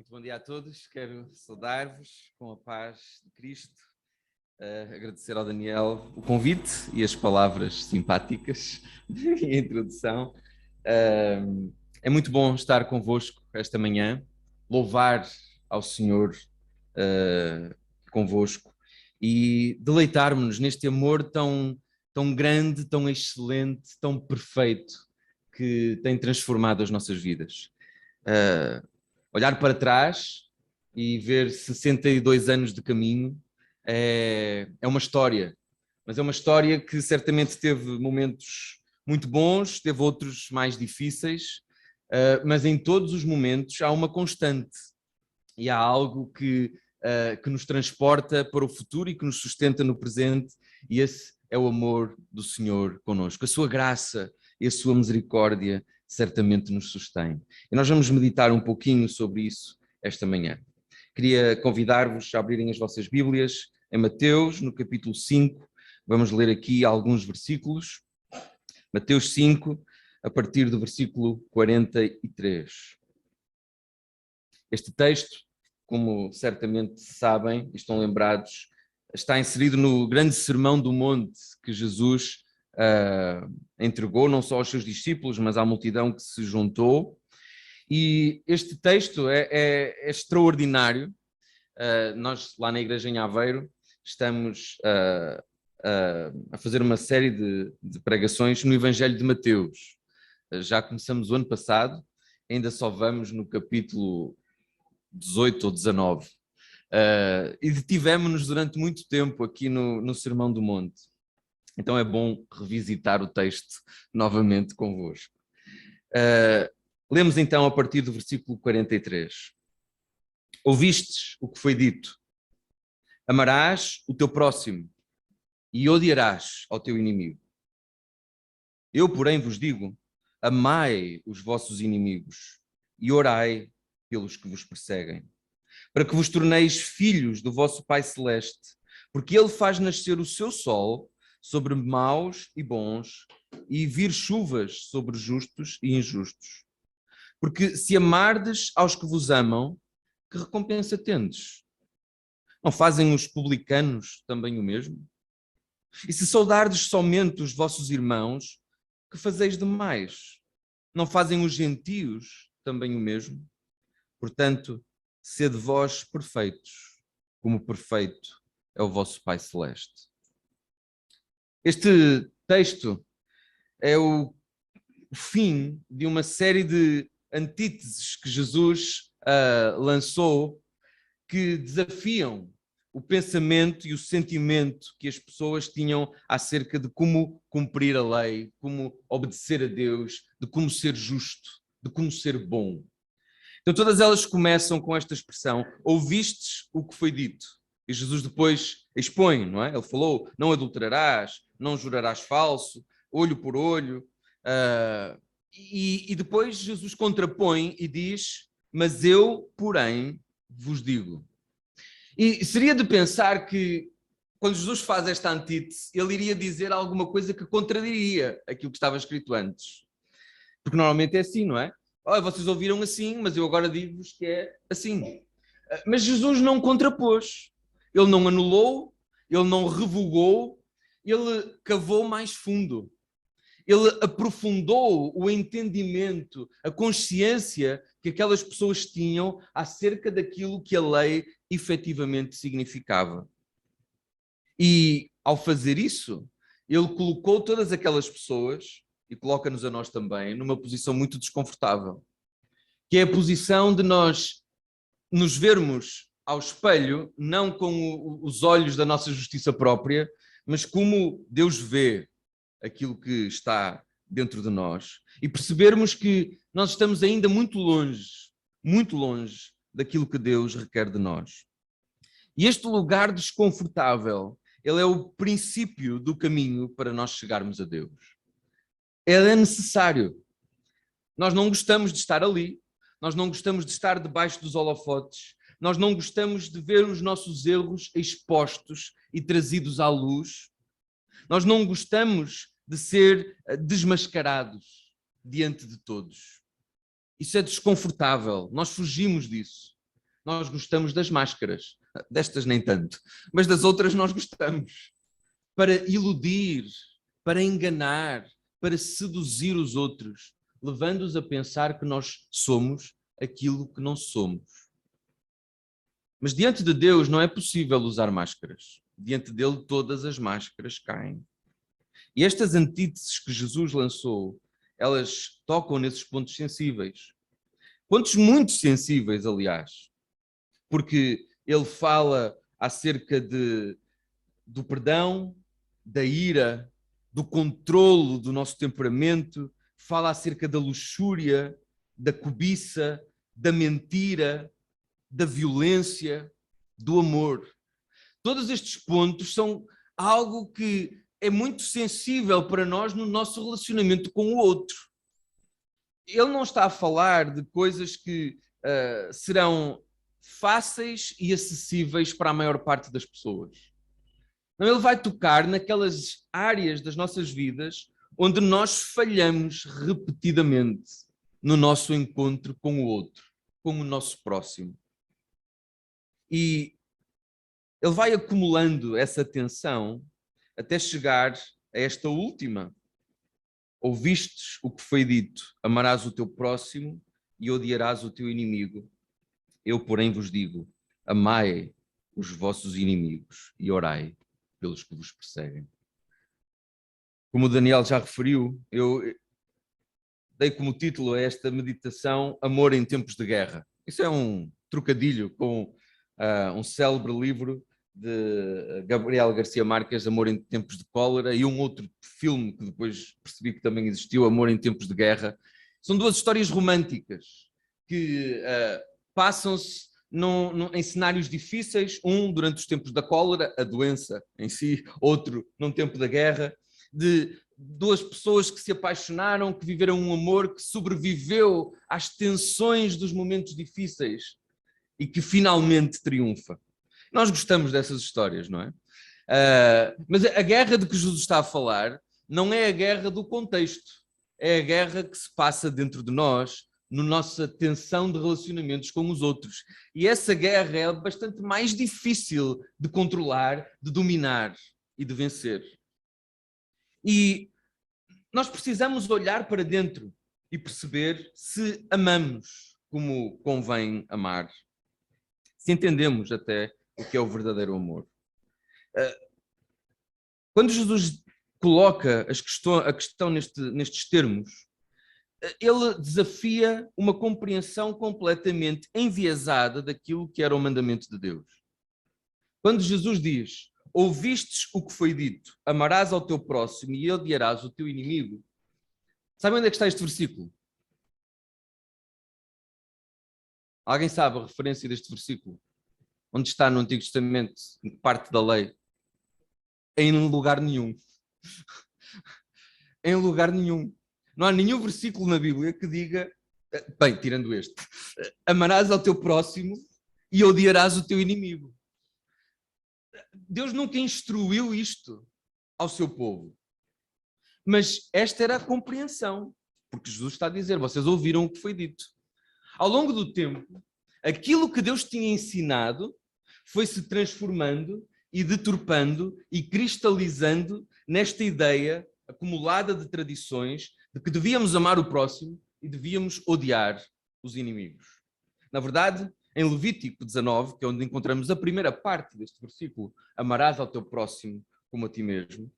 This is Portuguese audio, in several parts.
Muito bom dia a todos, quero saudar-vos com a paz de Cristo, agradecer ao Daniel o convite e as palavras simpáticas e a introdução. É muito bom estar convosco esta manhã, louvar ao Senhor convosco e deleitarmos-nos neste amor tão grande, tão excelente, tão perfeito que tem transformado as nossas vidas. Olhar para trás e ver 62 anos de caminho é uma história, mas é uma história que certamente teve momentos muito bons, teve outros mais difíceis, mas em todos os momentos há uma constante e há algo que nos transporta para o futuro e que nos sustenta no presente, e esse é o amor do Senhor connosco. A sua graça e a sua misericórdia certamente nos sustém. E nós vamos meditar um pouquinho sobre isso esta manhã. Queria convidar-vos a abrirem as vossas Bíblias em Mateus, no capítulo 5. Vamos ler aqui alguns versículos. Mateus 5, a partir do versículo 43. Este texto, como certamente sabem e estão lembrados, está inserido no grande sermão do monte que Jesus entregou não só aos seus discípulos, mas à multidão que se juntou. E este texto é extraordinário. Nós lá na igreja em Aveiro estamos a fazer uma série de pregações no Evangelho de Mateus. Já começamos o ano passado, ainda só vamos no capítulo 18 ou 19. E detivemos-nos durante muito tempo aqui no Sermão do Monte. Então é bom revisitar o texto novamente convosco. Lemos então a partir do versículo 43. Ouvistes o que foi dito: amarás o teu próximo e odiarás ao teu inimigo. Eu, porém, vos digo: amai os vossos inimigos e orai pelos que vos perseguem, para que vos torneis filhos do vosso Pai Celeste, porque Ele faz nascer o seu sol sobre maus e bons, e vir chuvas sobre justos e injustos. Porque se amardes aos que vos amam, que recompensa tendes? Não fazem os publicanos também o mesmo? E se saudardes somente os vossos irmãos, que fazeis demais? Não fazem os gentios também o mesmo? Portanto, sede vós perfeitos, como perfeito é o vosso Pai Celeste. Este texto é o fim de uma série de antíteses que Jesus lançou, que desafiam o pensamento e o sentimento que as pessoas tinham acerca de como cumprir a lei, como obedecer a Deus, de como ser justo, de como ser bom. Então todas elas começam com esta expressão: ouvistes o que foi dito. E Jesus depois expõe, não é? Ele falou: não adulterarás, não jurarás falso, olho por olho. E depois Jesus contrapõe e diz: mas eu, porém, vos digo. E seria de pensar que, quando Jesus faz esta antítese, ele iria dizer alguma coisa que contradiria aquilo que estava escrito antes. Porque normalmente é assim, não é? Olha, vocês ouviram assim, mas eu agora digo-vos que é assim. Mas Jesus não contrapôs. Ele não anulou, ele não revogou, ele cavou mais fundo. Ele aprofundou o entendimento, a consciência que aquelas pessoas tinham acerca daquilo que a lei efetivamente significava. E, ao fazer isso, ele colocou todas aquelas pessoas, e coloca-nos a nós também, numa posição muito desconfortável, que é a posição de nós nos vermos ao espelho, não com os olhos da nossa justiça própria, mas como Deus vê aquilo que está dentro de nós, e percebermos que nós estamos ainda muito longe daquilo que Deus requer de nós. E este lugar desconfortável, ele é o princípio do caminho para nós chegarmos a Deus. Ele é necessário. Nós não gostamos de estar ali, nós não gostamos de estar debaixo dos holofotes, nós não gostamos de ver os nossos erros expostos e trazidos à luz, nós não gostamos de ser desmascarados diante de todos. Isso é desconfortável, nós fugimos disso. nós gostamos das máscaras. Destas nem tanto, mas das outras nós gostamos. Para iludir, para enganar, para seduzir os outros, levando-os a pensar que nós somos aquilo que não somos. Mas diante de Deus não é possível usar máscaras. Diante dele todas as máscaras caem. E estas antíteses que Jesus lançou, elas tocam nesses pontos sensíveis. Pontos muito sensíveis, aliás. Porque ele fala acerca do perdão, da ira, do controlo do nosso temperamento, fala acerca da luxúria, da cobiça, da mentira, da violência, do amor. Todos estes pontos são algo que é muito sensível para nós no nosso relacionamento com o outro. Ele não está a falar de coisas que serão fáceis e acessíveis para a maior parte das pessoas. Não, ele vai tocar naquelas áreas das nossas vidas onde nós falhamos repetidamente no nosso encontro com o outro, com o nosso próximo. E ele vai acumulando essa tensão até chegar a esta última. Ouvistes o que foi dito, amarás o teu próximo e odiarás o teu inimigo. Eu, porém, vos digo, amai os vossos inimigos e orai pelos que vos perseguem. Como o Daniel já referiu, eu dei como título a esta meditação Amor em Tempos de Guerra. Isso é um trocadilho com um célebre livro de Gabriel Garcia Marques, Amor em Tempos de Cólera, e um outro filme que depois percebi que também existiu, Amor em Tempos de Guerra. São duas histórias românticas que passam-se em cenários difíceis, um durante os tempos da cólera, a doença em si, outro num tempo da guerra, de duas pessoas que se apaixonaram, que viveram um amor que sobreviveu às tensões dos momentos difíceis e que finalmente triunfa. Nós gostamos dessas histórias, não é? Mas a guerra de que Jesus está a falar não é a guerra do contexto, é a guerra que se passa dentro de nós, na nossa tensão de relacionamentos com os outros. E essa guerra é bastante mais difícil de controlar, de dominar e de vencer. E nós precisamos olhar para dentro e perceber se amamos como convém amar, se entendemos até o que é o verdadeiro amor. Quando Jesus coloca a questão nestes termos, ele desafia uma compreensão completamente enviesada daquilo que era o mandamento de Deus. Quando Jesus diz, ouvistes o que foi dito, amarás ao teu próximo e odiarás o teu inimigo, sabem onde é que está este versículo? Alguém sabe a referência deste versículo? Onde está no Antigo Testamento, parte da lei? Em lugar nenhum. Em lugar nenhum. Não há nenhum versículo na Bíblia que diga, bem, tirando este, amarás ao teu próximo e odiarás o teu inimigo. Deus nunca instruiu isto ao seu povo. Mas esta era a compreensão, porque Jesus está a dizer, vocês ouviram o que foi dito. Ao longo do tempo, aquilo que Deus tinha ensinado foi-se transformando e deturpando e cristalizando nesta ideia acumulada de tradições de que devíamos amar o próximo e devíamos odiar os inimigos. Na verdade, em Levítico 19, que é onde encontramos a primeira parte deste versículo, amarás ao teu próximo como a ti mesmo,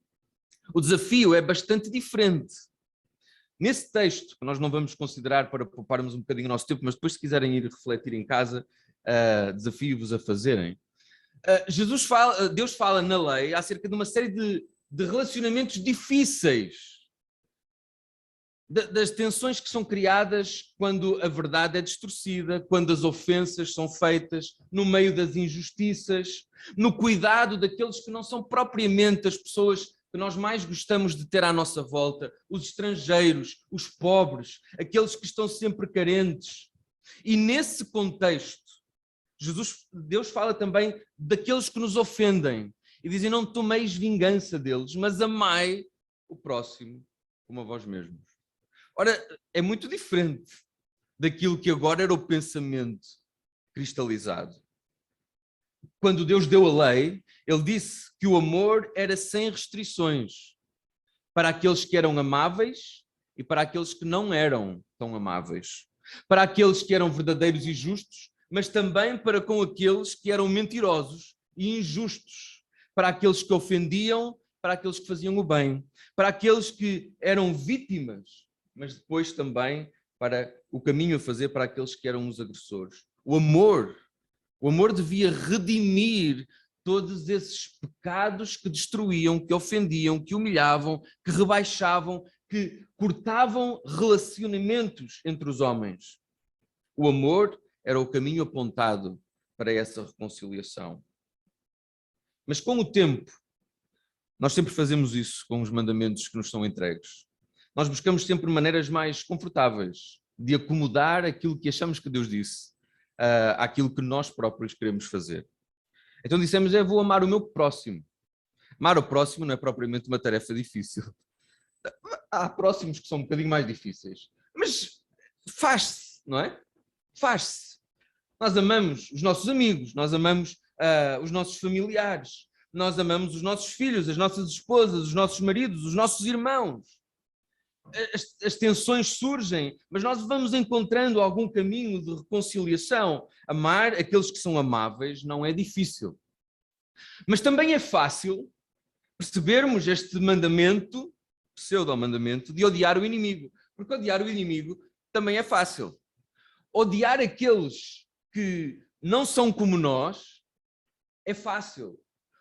o desafio é bastante diferente. Nesse texto, que nós não vamos considerar para pouparmos um bocadinho o nosso tempo, mas depois se quiserem ir refletir em casa, desafio-vos a fazerem. Deus fala na lei acerca de uma série de relacionamentos difíceis, das tensões que são criadas quando a verdade é distorcida, quando as ofensas são feitas, no meio das injustiças, no cuidado daqueles que não são propriamente as pessoas que nós mais gostamos de ter à nossa volta, os estrangeiros, os pobres, aqueles que estão sempre carentes. E nesse contexto, Deus fala também daqueles que nos ofendem e dizem, não tomeis vingança deles, mas amai o próximo como a vós mesmos. Ora, é muito diferente daquilo que agora era o pensamento cristalizado. Quando Deus deu a lei, ele disse que o amor era sem restrições para aqueles que eram amáveis e para aqueles que não eram tão amáveis. Para aqueles que eram verdadeiros e justos, mas também para com aqueles que eram mentirosos e injustos. Para aqueles que ofendiam, para aqueles que faziam o bem. Para aqueles que eram vítimas, mas depois também para o caminho a fazer para aqueles que eram os agressores. O amor devia redimir todos esses pecados que destruíam, que ofendiam, que humilhavam, que rebaixavam, que cortavam relacionamentos entre os homens. O amor era o caminho apontado para essa reconciliação. Mas com o tempo, nós sempre fazemos isso com os mandamentos que nos são entregues. Nós buscamos sempre maneiras mais confortáveis de acomodar aquilo que achamos que Deus disse àquilo que nós próprios queremos fazer. Então dissemos, vou amar o meu próximo. Amar o próximo não é propriamente uma tarefa difícil. Há próximos que são um bocadinho mais difíceis. Mas faz-se, não é? Faz-se. Nós amamos os nossos amigos, nós amamos os nossos familiares, nós amamos os nossos filhos, as nossas esposas, os nossos maridos, os nossos irmãos. As tensões surgem, mas nós vamos encontrando algum caminho de reconciliação. Amar aqueles que são amáveis não é difícil. Mas também é fácil percebermos este mandamento, pseudo-mandamento, de odiar o inimigo. Porque odiar o inimigo também é fácil. Odiar aqueles que não são como nós é fácil.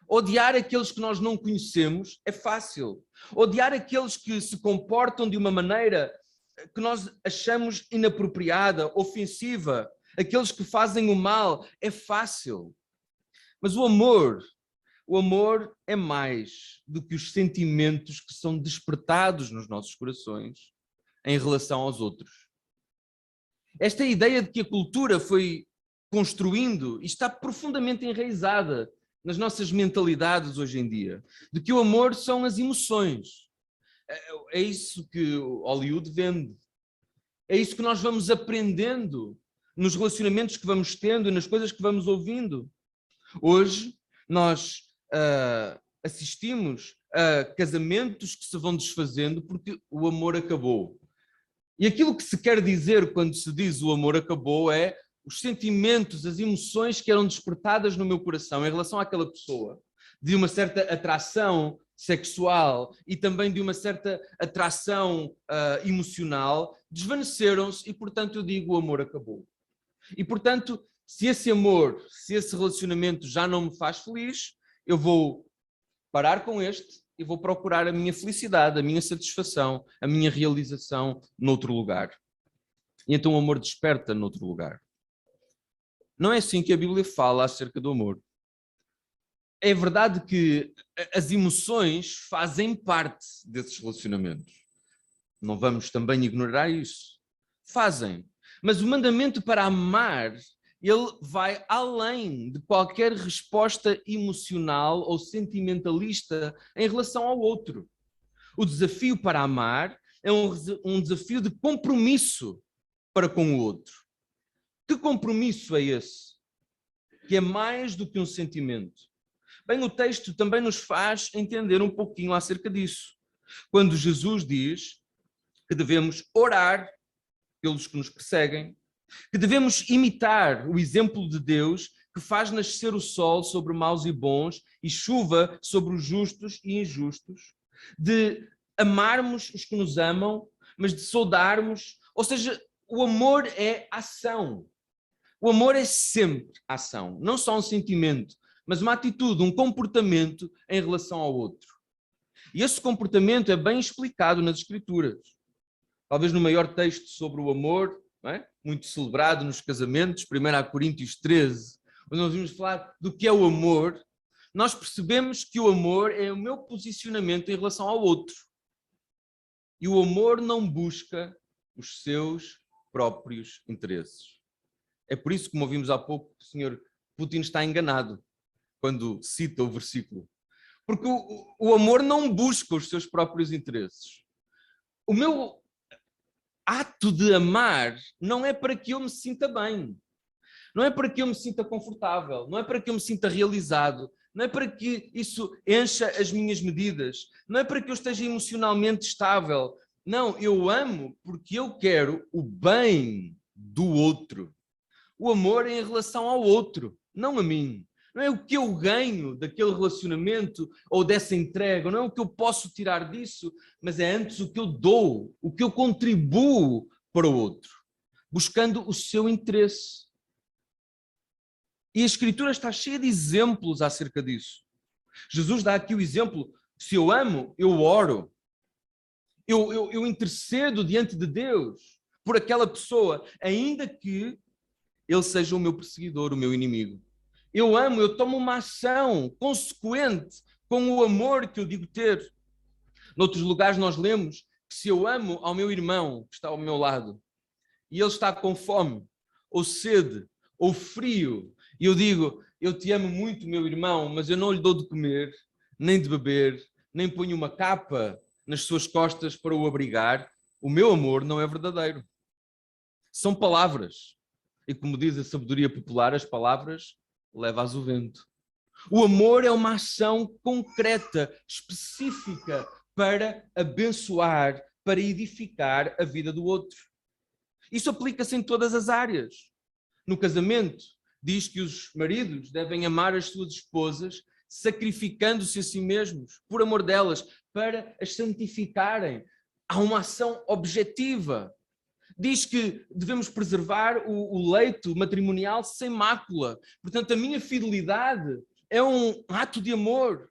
Odiar aqueles que nós não conhecemos é fácil. Odiar aqueles que se comportam de uma maneira que nós achamos inapropriada, ofensiva, aqueles que fazem o mal, é fácil. Mas o amor é mais do que os sentimentos que são despertados nos nossos corações em relação aos outros. Esta ideia de que a cultura foi construindo e está profundamente enraizada nas nossas mentalidades hoje em dia, de que o amor são as emoções. É isso que Hollywood vende. É isso que nós vamos aprendendo nos relacionamentos que vamos tendo e nas coisas que vamos ouvindo. Hoje nós assistimos a casamentos que se vão desfazendo porque o amor acabou. E aquilo que se quer dizer quando se diz o amor acabou é os sentimentos, as emoções que eram despertadas no meu coração em relação àquela pessoa, de uma certa atração sexual e também de uma certa atração emocional, desvaneceram-se e, portanto, eu digo o amor acabou. E, portanto, se esse amor, se esse relacionamento já não me faz feliz, eu vou parar com este e vou procurar a minha felicidade, a minha satisfação, a minha realização noutro lugar. E então o amor desperta noutro lugar. Não é assim que a Bíblia fala acerca do amor. É verdade que as emoções fazem parte desses relacionamentos. Não vamos também ignorar isso. Fazem. Mas o mandamento para amar, ele vai além de qualquer resposta emocional ou sentimentalista em relação ao outro. O desafio para amar é um desafio de compromisso para com o outro. Que compromisso é esse? Que é mais do que um sentimento. Bem, o texto também nos faz entender um pouquinho acerca disso. Quando Jesus diz que devemos orar pelos que nos perseguem, que devemos imitar o exemplo de Deus que faz nascer o sol sobre maus e bons e chuva sobre os justos e injustos, de amarmos os que nos amam, mas de saudarmos, ou seja, o amor é ação. O amor é sempre ação, não só um sentimento, mas uma atitude, um comportamento em relação ao outro. E esse comportamento é bem explicado nas Escrituras. Talvez no maior texto sobre o amor, não é? Muito celebrado nos casamentos, 1 Coríntios 13, onde nós vamos falar do que é o amor, nós percebemos que o amor é o meu posicionamento em relação ao outro. E o amor não busca os seus próprios interesses. É por isso, como ouvimos há pouco, que o Sr. Putin está enganado quando cita o versículo. Porque o amor não busca os seus próprios interesses. O meu ato de amar não é para que eu me sinta bem. Não é para que eu me sinta confortável, não é para que eu me sinta realizado, não é para que isso encha as minhas medidas, não é para que eu esteja emocionalmente estável. Não, eu amo porque eu quero o bem do outro. O amor é em relação ao outro, não a mim. Não é o que eu ganho daquele relacionamento ou dessa entrega, não é o que eu posso tirar disso, mas é antes o que eu dou, o que eu contribuo para o outro, buscando o seu interesse. E a Escritura está cheia de exemplos acerca disso. Jesus dá aqui o exemplo: se eu amo, eu oro, eu intercedo diante de Deus por aquela pessoa, ainda que ele seja o meu perseguidor, o meu inimigo. Eu amo, eu tomo uma ação consequente com o amor que eu digo ter. Noutros lugares nós lemos que se eu amo ao meu irmão que está ao meu lado e ele está com fome, ou sede, ou frio, e eu digo, eu te amo muito, meu irmão, mas eu não lhe dou de comer, nem de beber, nem ponho uma capa nas suas costas para o abrigar, o meu amor não é verdadeiro. São palavras. E como diz a sabedoria popular, as palavras levam-as o vento. O amor é uma ação concreta, específica, para abençoar, para edificar a vida do outro. Isso aplica-se em todas as áreas. No casamento, diz que os maridos devem amar as suas esposas, sacrificando-se a si mesmos, por amor delas, para as santificarem. Há uma ação objetiva. Diz que devemos preservar o leito matrimonial sem mácula. Portanto, a minha fidelidade é um ato de amor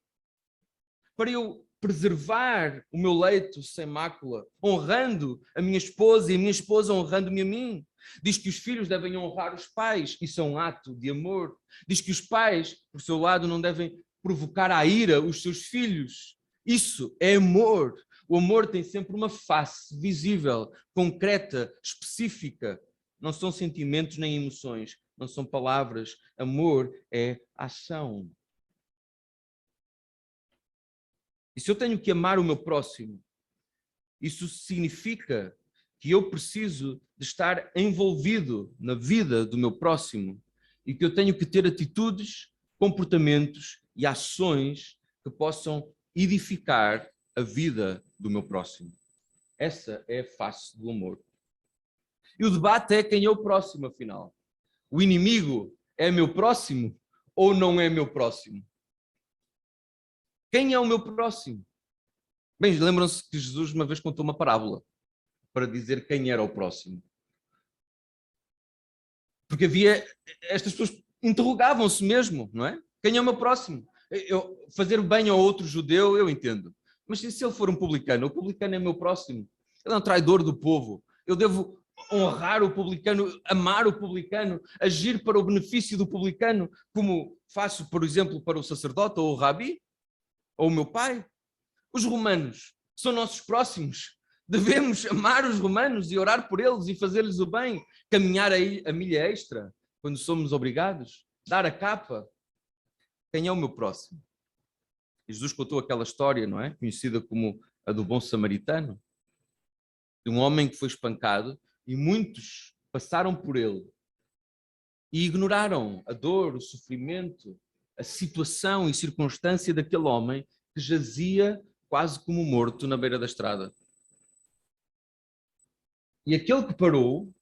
para eu preservar o meu leito sem mácula, honrando a minha esposa e a minha esposa honrando-me a mim. Diz que os filhos devem honrar os pais, isso é um ato de amor. Diz que os pais, por seu lado, não devem provocar à ira os seus filhos. Isso é amor. O amor tem sempre uma face visível, concreta, específica. Não são sentimentos nem emoções, não são palavras. Amor é ação. E se eu tenho que amar o meu próximo, isso significa que eu preciso de estar envolvido na vida do meu próximo e que eu tenho que ter atitudes, comportamentos e ações que possam edificar a vida do meu próximo. Essa é a face do amor. E o debate é quem é o próximo, afinal. O inimigo é meu próximo ou não é meu próximo? Quem é o meu próximo? Bem, lembram-se que Jesus uma vez contou uma parábola para dizer quem era o próximo. Porque havia... Estas pessoas interrogavam-se mesmo, não é? Quem é o meu próximo? Fazer bem ao outro judeu, eu entendo. Mas se ele for um publicano, o publicano é meu próximo. Ele é um traidor do povo. Eu devo honrar o publicano, amar o publicano, agir para o benefício do publicano, como faço, por exemplo, para o sacerdote ou o rabi, ou o meu pai. Os romanos são nossos próximos. Devemos amar os romanos e orar por eles e fazer-lhes o bem, caminhar a milha extra quando somos obrigados, dar a capa. Quem é o meu próximo? E Jesus contou aquela história, não é? Conhecida como a do bom samaritano, de um homem que foi espancado e muitos passaram por ele e ignoraram a dor, o sofrimento, a situação e circunstância daquele homem que jazia quase como morto na beira da estrada. E aquele que parou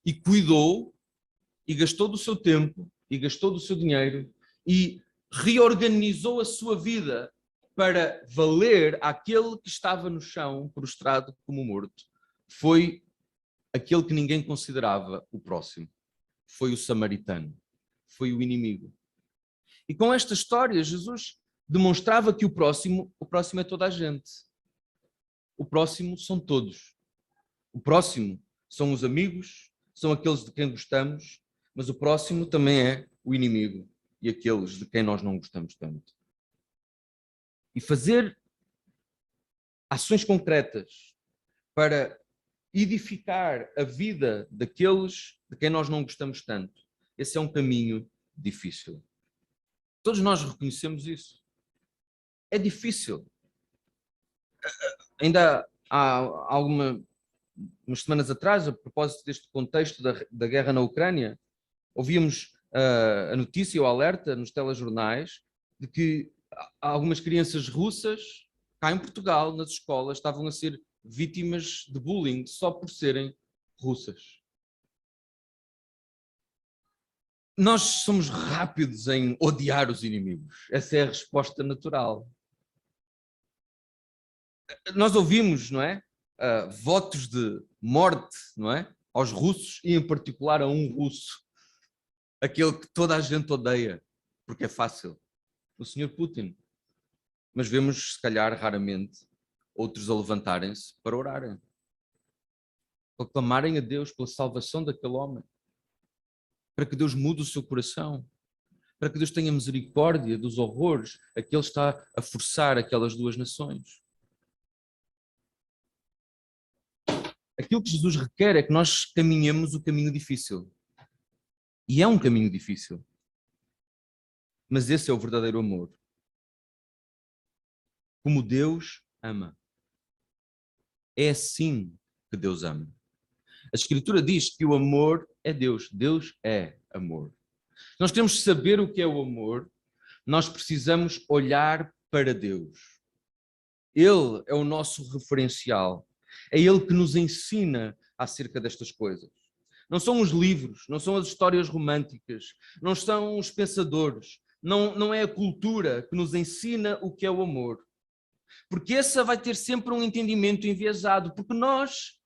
e cuidou e gastou do seu tempo e gastou do seu dinheiro e reorganizou a sua vida para valer àquele que estava no chão, prostrado como morto, foi aquele que ninguém considerava o próximo. Foi o samaritano. Foi o inimigo. E com esta história, Jesus demonstrava que o próximo é toda a gente. O próximo são todos. O próximo são os amigos, são aqueles de quem gostamos, mas o próximo também é o inimigo e aqueles de quem nós não gostamos tanto. E fazer ações concretas para edificar a vida daqueles de quem nós não gostamos tanto, esse é um caminho difícil. Todos nós reconhecemos isso. É difícil. Ainda há umas semanas atrás, a propósito deste contexto da guerra na Ucrânia, Ouvíamos a notícia, o alerta nos telejornais de que algumas crianças russas, cá em Portugal, nas escolas, estavam a ser vítimas de bullying só por serem russas. Nós somos rápidos em odiar os inimigos. Essa é a resposta natural. Nós ouvimos, não é? Votos de morte, não é? Aos russos e em particular a um russo. Aquele que toda a gente odeia, porque é fácil. O Sr. Putin. Mas vemos, se calhar, raramente, outros a levantarem-se para orarem. Para clamarem a Deus pela salvação daquele homem. Para que Deus mude o seu coração. Para que Deus tenha misericórdia dos horrores a que Ele está a forçar aquelas duas nações. Aquilo que Jesus requer é que nós caminhemos o caminho difícil. E é um caminho difícil. Mas esse é o verdadeiro amor. Como Deus ama. É assim que Deus ama. A Escritura diz que o amor é Deus. Deus é amor. Nós queremos saber o que é o amor. Nós precisamos olhar para Deus. Ele é o nosso referencial. É Ele que nos ensina acerca destas coisas. Não são os livros, não são as histórias românticas, não são os pensadores, não é a cultura que nos ensina o que é o amor. Porque essa vai ter sempre um entendimento enviesado, porque nós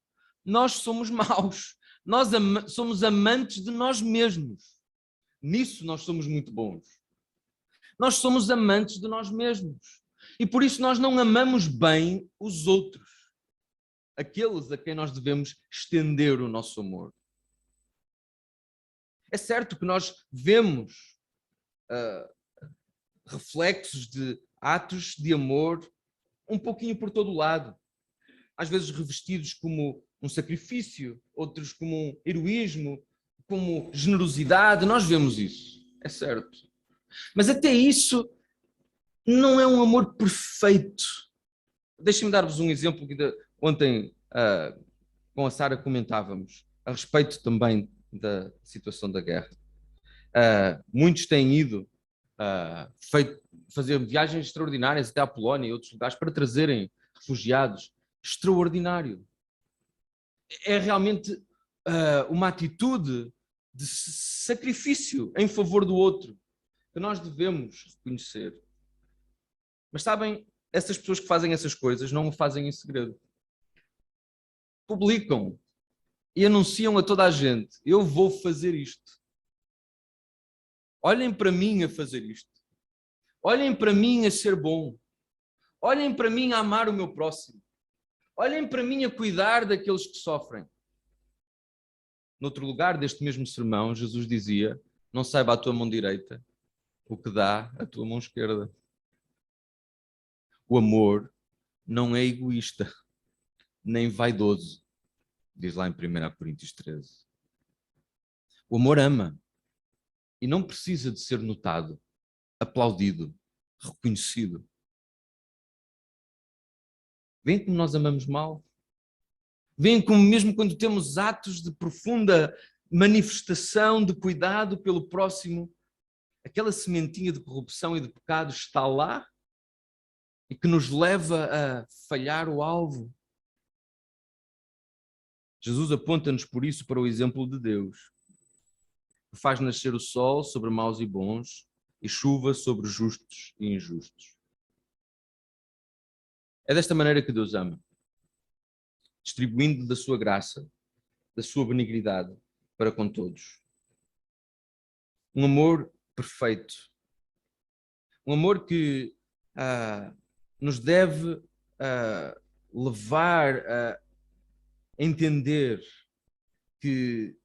somos maus, nós somos amantes de nós mesmos. Nisso nós somos muito bons. Nós somos amantes de nós mesmos. E por isso nós não amamos bem os outros. Aqueles a quem nós devemos estender o nosso amor. É certo que nós vemos reflexos de atos de amor um pouquinho por todo o lado. Às vezes revestidos como um sacrifício, outros como um heroísmo, como generosidade. Nós vemos isso, é certo. Mas até isso não é um amor perfeito. Deixem-me dar-vos um exemplo que ontem com a Sara comentávamos, a respeito também da situação da guerra. Muitos têm ido fazer viagens extraordinárias até à Polónia e outros lugares para trazerem refugiados. Extraordinário. É realmente uma atitude de sacrifício em favor do outro que nós devemos reconhecer. Mas sabem, essas pessoas que fazem essas coisas não o fazem em segredo. Publicam e anunciam a toda a gente: eu vou fazer isto. Olhem para mim a fazer isto. Olhem para mim a ser bom. Olhem para mim a amar o meu próximo. Olhem para mim a cuidar daqueles que sofrem. Noutro lugar deste mesmo sermão, Jesus dizia: não saiba a tua mão direita o que dá a tua mão esquerda. O amor não é egoísta, nem vaidoso, diz lá em 1 Coríntios 13. O amor ama e não precisa de ser notado, aplaudido, reconhecido. Vêem como nós amamos mal? Vêem como mesmo quando temos atos de profunda manifestação de cuidado pelo próximo, aquela sementinha de corrupção e de pecado está lá e que nos leva a falhar o alvo. Jesus aponta-nos por isso para o exemplo de Deus, que faz nascer o sol sobre maus e bons e chuva sobre justos e injustos. É desta maneira que Deus ama, distribuindo da sua graça, da sua benignidade para com todos. Um amor perfeito. Um amor que nos deve levar a entender que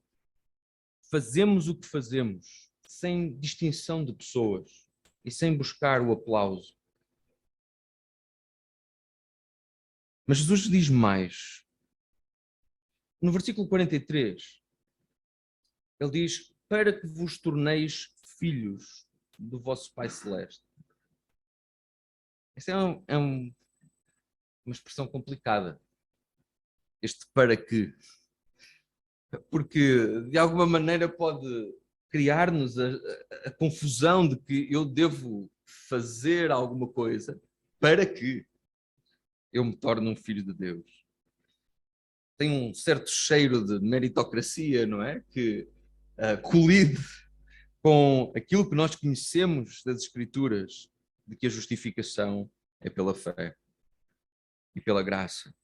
fazemos o que fazemos sem distinção de pessoas e sem buscar o aplauso. Mas Jesus diz mais. No versículo 43, ele diz: para que vos torneis filhos do vosso Pai Celeste. Essa é uma expressão complicada. Este para que. Porque, de alguma maneira, pode criar-nos a confusão de que eu devo fazer alguma coisa para que eu me torne um filho de Deus. Tem um certo cheiro de meritocracia, não é? Que colide com aquilo que nós conhecemos das Escrituras, de que a justificação é pela fé e pela graça.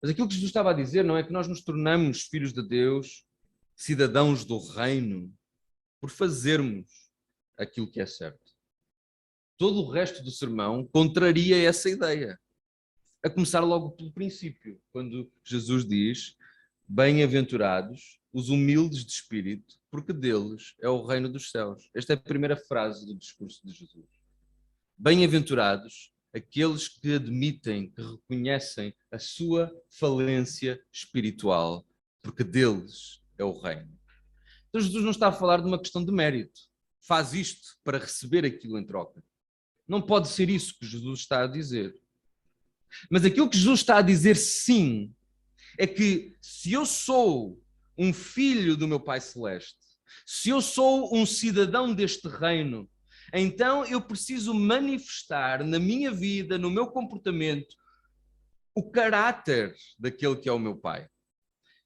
Mas aquilo que Jesus estava a dizer não é que nós nos tornamos filhos de Deus, cidadãos do reino, por fazermos aquilo que é certo. Todo o resto do sermão contraria essa ideia. A começar logo pelo princípio, quando Jesus diz: bem-aventurados os humildes de espírito, porque deles é o reino dos céus. Esta é a primeira frase do discurso de Jesus. Bem-aventurados aqueles que admitem, que reconhecem a sua falência espiritual, porque deles é o reino. Então Jesus não está a falar de uma questão de mérito. Faz isto para receber aquilo em troca. Não pode ser isso que Jesus está a dizer. Mas aquilo que Jesus está a dizer, sim, é que se eu sou um filho do meu Pai Celeste, se eu sou um cidadão deste reino, então eu preciso manifestar na minha vida, no meu comportamento, o caráter daquele que é o meu Pai.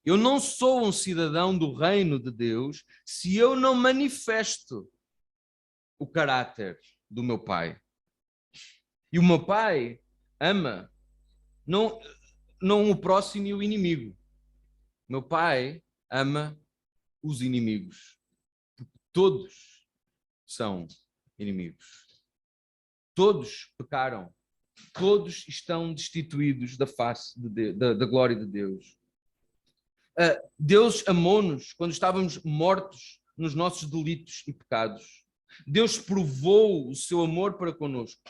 Eu não sou um cidadão do reino de Deus se eu não manifesto o caráter do meu Pai. E o meu Pai ama não o próximo e o inimigo. Meu Pai ama os inimigos. Todos são inimigos. Todos pecaram. Todos estão destituídos da face da glória de Deus. Deus amou-nos quando estávamos mortos nos nossos delitos e pecados. Deus provou o seu amor para conosco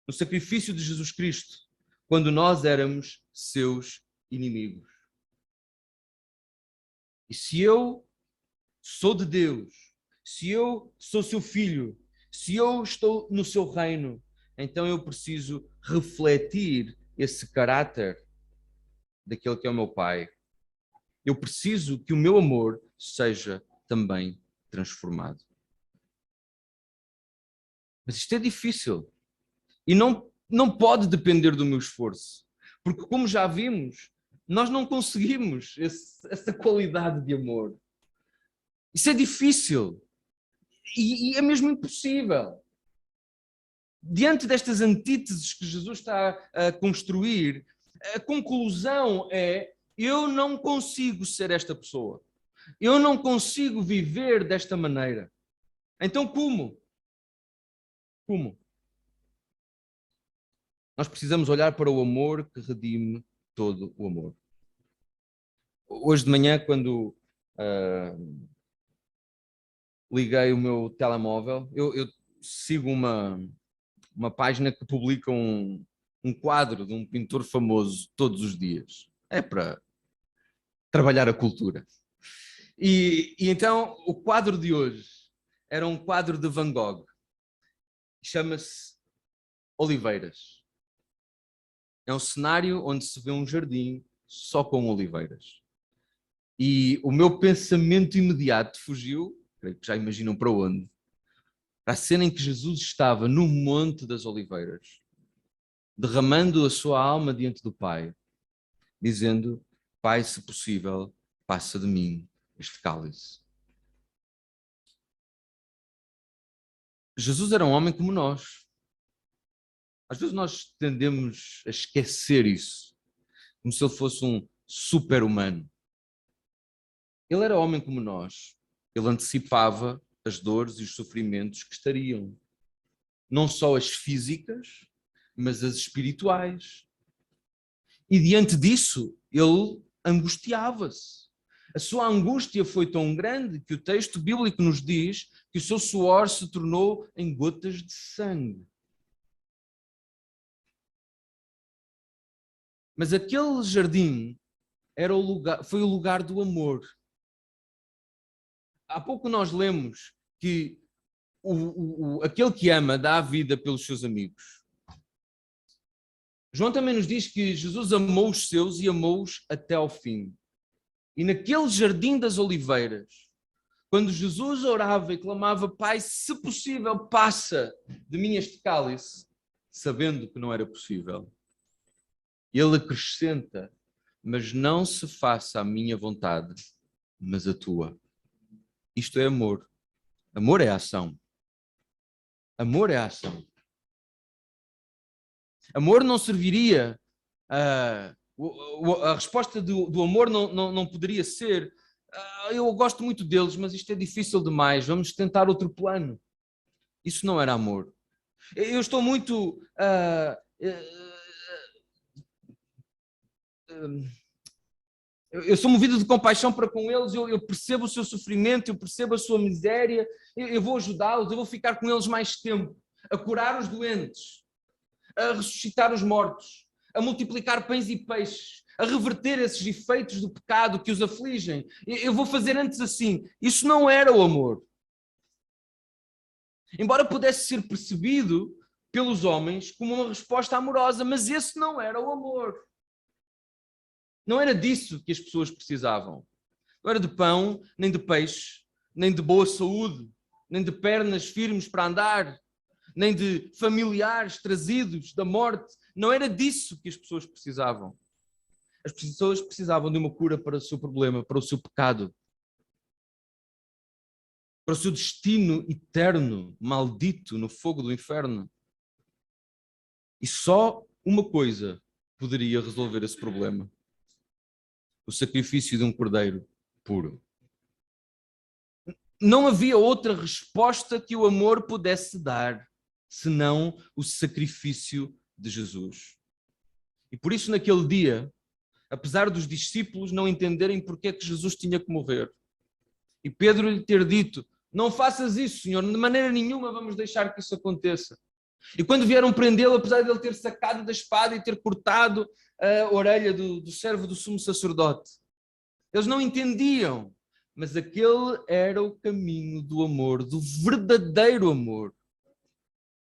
no sacrifício de Jesus Cristo, quando nós éramos seus inimigos. E se eu sou de Deus, se eu sou seu filho, se eu estou no seu reino, então eu preciso refletir esse caráter daquele que é o meu Pai. Eu preciso que o meu amor seja também transformado. Mas isto é difícil. E não pode depender do meu esforço. Porque, como já vimos, nós não conseguimos essa qualidade de amor. Isso é difícil. E é mesmo impossível. Diante destas antíteses que Jesus está a construir, a conclusão é: eu não consigo ser esta pessoa. Eu não consigo viver desta maneira. Então como? Como? Nós precisamos olhar para o amor que redime todo o amor. Hoje de manhã, quando liguei o meu telemóvel, eu sigo uma página que publica um quadro de um pintor famoso todos os dias. É para trabalhar a cultura. E então o quadro de hoje era um quadro de Van Gogh. Chama-se Oliveiras. É um cenário onde se vê um jardim só com oliveiras. E o meu pensamento imediato fugiu, creio que já imaginam para onde, para a cena em que Jesus estava no Monte das Oliveiras, derramando a sua alma diante do Pai, dizendo: Pai, se possível, passa de mim este cálice. Jesus era um homem como nós. Às vezes nós tendemos a esquecer isso, como se ele fosse um super-humano. Ele era homem como nós. Ele antecipava as dores e os sofrimentos que estariam. Não só as físicas, mas as espirituais. E diante disso, ele angustiava-se. A sua angústia foi tão grande que o texto bíblico nos diz que o seu suor se tornou em gotas de sangue. Mas aquele jardim foi o lugar do amor. Há pouco nós lemos que aquele que ama dá a vida pelos seus amigos. João também nos diz que Jesus amou os seus e amou-os até ao fim. E naquele jardim das oliveiras, Quando Jesus orava e clamava, Pai, se possível, passa de mim este cálice, sabendo que não era possível, ele acrescenta, mas não se faça a minha vontade, mas a tua. Isto é amor. Amor é ação. Amor é ação. Amor não serviria... a resposta do amor não poderia ser eu gosto muito deles, mas isto é difícil demais, vamos tentar outro plano. Isso não era amor. Eu estou muito... eu sou movido de compaixão para com eles, eu percebo o seu sofrimento, eu percebo a sua miséria, eu vou ajudá-los, eu vou ficar com eles mais tempo, a curar os doentes, a ressuscitar os mortos, a multiplicar pães e peixes, a reverter esses efeitos do pecado que os afligem. Eu vou fazer antes assim. Isso não era o amor. Embora pudesse ser percebido pelos homens como uma resposta amorosa, mas esse não era o amor. Não era disso que as pessoas precisavam. Não era de pão, nem de peixe, nem de boa saúde, nem de pernas firmes para andar, nem de familiares trazidos da morte. Não era disso que as pessoas precisavam. As pessoas precisavam de uma cura para o seu problema, para o seu pecado, para o seu destino eterno, maldito no fogo do inferno. E só uma coisa poderia resolver esse problema: o sacrifício de um cordeiro puro. Não havia outra resposta que o amor pudesse dar, senão o sacrifício de Jesus. E por isso, naquele dia, apesar dos discípulos não entenderem porque é que Jesus tinha que morrer, e Pedro lhe ter dito, não faças isso, Senhor, de maneira nenhuma vamos deixar que isso aconteça. E quando vieram prendê-lo, apesar de ele ter sacado da espada e ter cortado a orelha do servo do sumo sacerdote, eles não entendiam, mas aquele era o caminho do amor, do verdadeiro amor.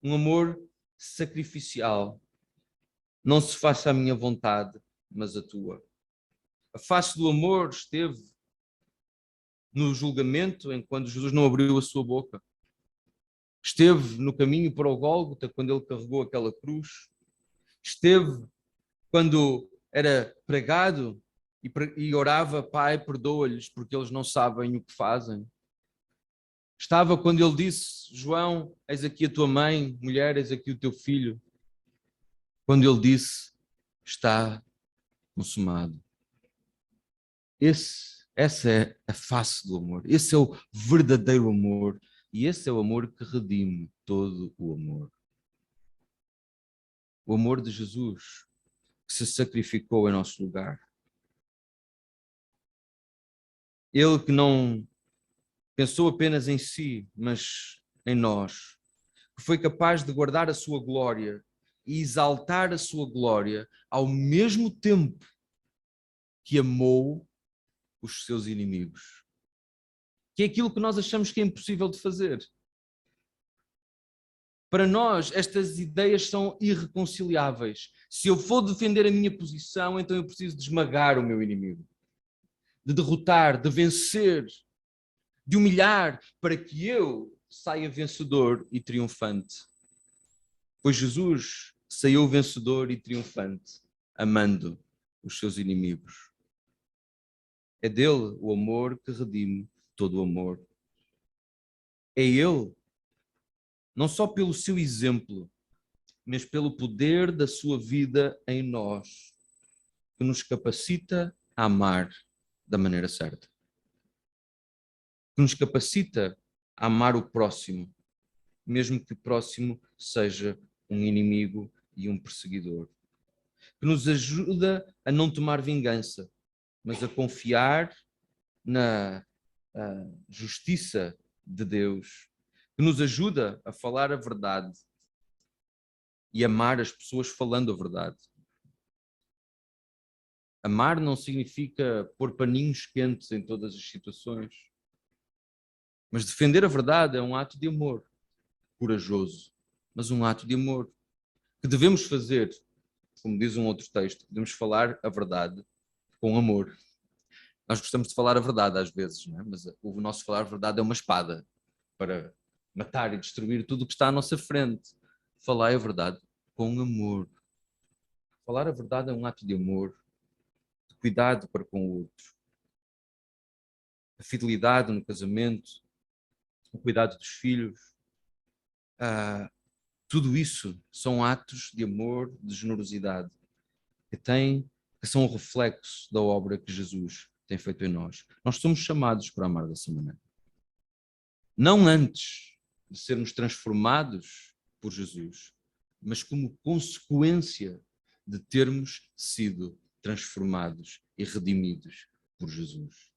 Um amor sacrificial. Não se faça a minha vontade, mas a tua. A face do amor esteve no julgamento, enquanto Jesus não abriu a sua boca. Esteve no caminho para o Gólgota, quando ele carregou aquela cruz. Esteve quando era pregado e orava, Pai, perdoa-lhes, porque eles não sabem o que fazem. Estava quando ele disse, João, eis aqui a tua mãe, mulher, eis aqui o teu filho. Quando ele disse, está consumado. Essa é a face do amor. Esse é o verdadeiro amor. E esse é o amor que redime todo o amor. O amor de Jesus, que se sacrificou em nosso lugar. Ele que não pensou apenas em si, mas em nós. Que foi capaz de guardar a sua glória e exaltar a sua glória ao mesmo tempo que amou os seus inimigos. Que é aquilo que nós achamos que é impossível de fazer. Para nós, estas ideias são irreconciliáveis. Se eu for defender a minha posição, então eu preciso de esmagar o meu inimigo, de derrotar, de vencer, de humilhar, para que eu saia vencedor e triunfante. Pois Jesus saiu vencedor e triunfante, amando os seus inimigos. É dele o amor que redime todo o amor. É ele, não só pelo seu exemplo, mas pelo poder da sua vida em nós, que nos capacita a amar da maneira certa. Que nos capacita a amar o próximo, mesmo que o próximo seja um inimigo e um perseguidor. Que nos ajuda a não tomar vingança, mas a confiar na justiça de Deus. Que nos ajuda a falar a verdade e amar as pessoas falando a verdade. Amar não significa pôr paninhos quentes em todas as situações. Mas defender a verdade é um ato de amor corajoso, mas um ato de amor que devemos fazer, como diz um outro texto, devemos falar a verdade com amor. Nós gostamos de falar a verdade às vezes, não é? Mas o nosso falar a verdade é uma espada para matar e destruir tudo o que está à nossa frente. Falar a verdade com amor. Falar a verdade é um ato de amor, de cuidado para com o outro. A fidelidade no casamento, o cuidado dos filhos, tudo isso são atos de amor, de generosidade, que são um reflexo da obra que Jesus tem feito em nós. Nós somos chamados para amar dessa maneira. Não antes de sermos transformados por Jesus, mas como consequência de termos sido transformados e redimidos por Jesus.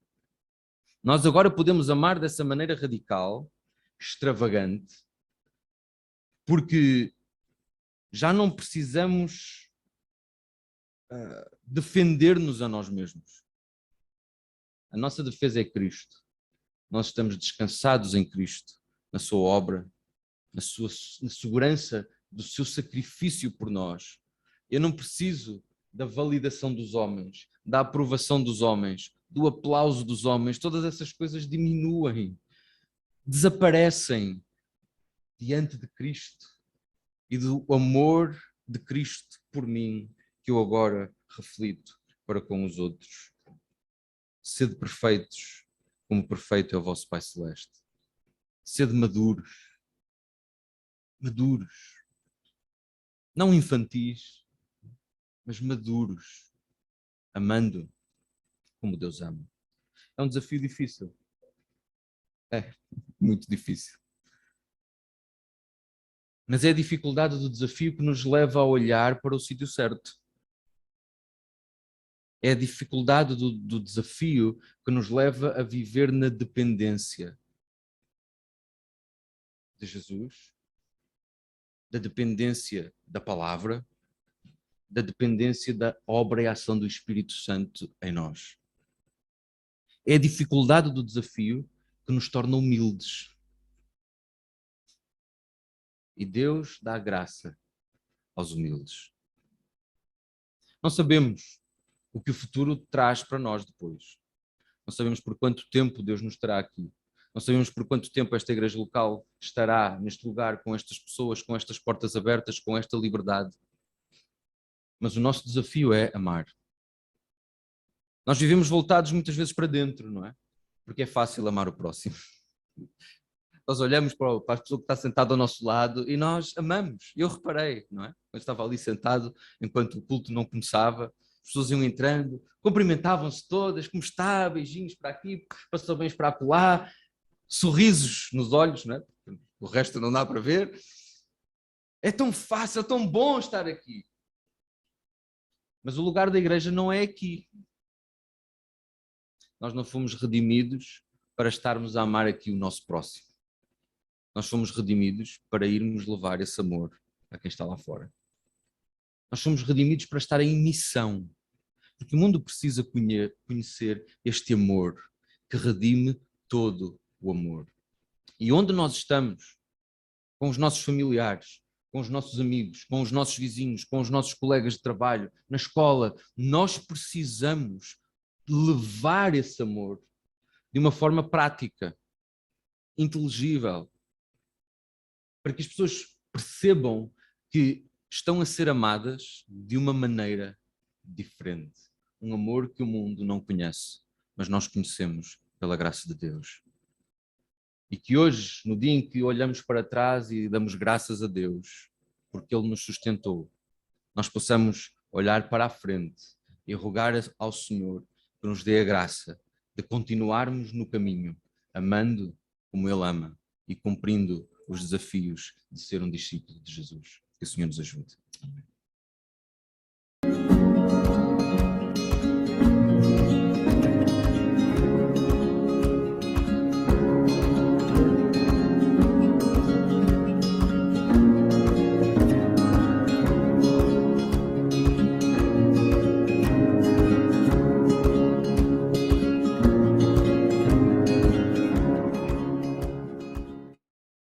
Nós agora podemos amar dessa maneira radical, extravagante, porque já não precisamos defender-nos a nós mesmos. A nossa defesa é Cristo. Nós estamos descansados em Cristo, na sua obra, na segurança do seu sacrifício por nós. Eu não preciso da validação dos homens, da aprovação dos homens, do aplauso dos homens. Todas essas coisas diminuem, desaparecem diante de Cristo e do amor de Cristo por mim, que eu agora reflito para com os outros. Sede perfeitos, como perfeito é o vosso Pai Celeste. Sede maduros. Maduros. Não infantis, mas maduros. Amando como Deus ama. É um desafio difícil. É, muito difícil. Mas é a dificuldade do desafio que nos leva a olhar para o sítio certo. É a dificuldade do desafio que nos leva a viver na dependência de Jesus, da dependência da palavra, da dependência da obra e ação do Espírito Santo em nós. É a dificuldade do desafio que nos torna humildes. E Deus dá graça aos humildes. Não sabemos o que o futuro traz para nós depois. Não sabemos por quanto tempo Deus nos terá aqui. Não sabemos por quanto tempo esta igreja local estará neste lugar, com estas pessoas, com estas portas abertas, com esta liberdade. Mas o nosso desafio é amar. Nós vivemos voltados muitas vezes para dentro, não é? Porque é fácil amar o próximo. Nós olhamos para a pessoa que está sentada ao nosso lado e nós amamos. Eu reparei, não é? Eu estava ali sentado enquanto o culto não começava, as pessoas iam entrando, cumprimentavam-se todas, como está, beijinhos para aqui, passou bens para acolá, sorrisos nos olhos, não é? O resto não dá para ver. É tão fácil, é tão bom estar aqui. Mas o lugar da igreja não é aqui. Nós não fomos redimidos para estarmos a amar aqui o nosso próximo. Nós fomos redimidos para irmos levar esse amor a quem está lá fora. Nós fomos redimidos para estar em missão. Porque o mundo precisa conhecer este amor que redime todo o amor. E onde nós estamos, com os nossos familiares, com os nossos amigos, com os nossos vizinhos, com os nossos colegas de trabalho, na escola, nós precisamos levar esse amor de uma forma prática, inteligível, para que as pessoas percebam que estão a ser amadas de uma maneira diferente. Um amor que o mundo não conhece, mas nós conhecemos pela graça de Deus. E que hoje, no dia em que olhamos para trás e damos graças a Deus, porque Ele nos sustentou, nós possamos olhar para a frente e rogar ao Senhor que nos dê a graça de continuarmos no caminho, amando como Ele ama e cumprindo os desafios de ser um discípulo de Jesus. Que o Senhor nos ajude. Amém.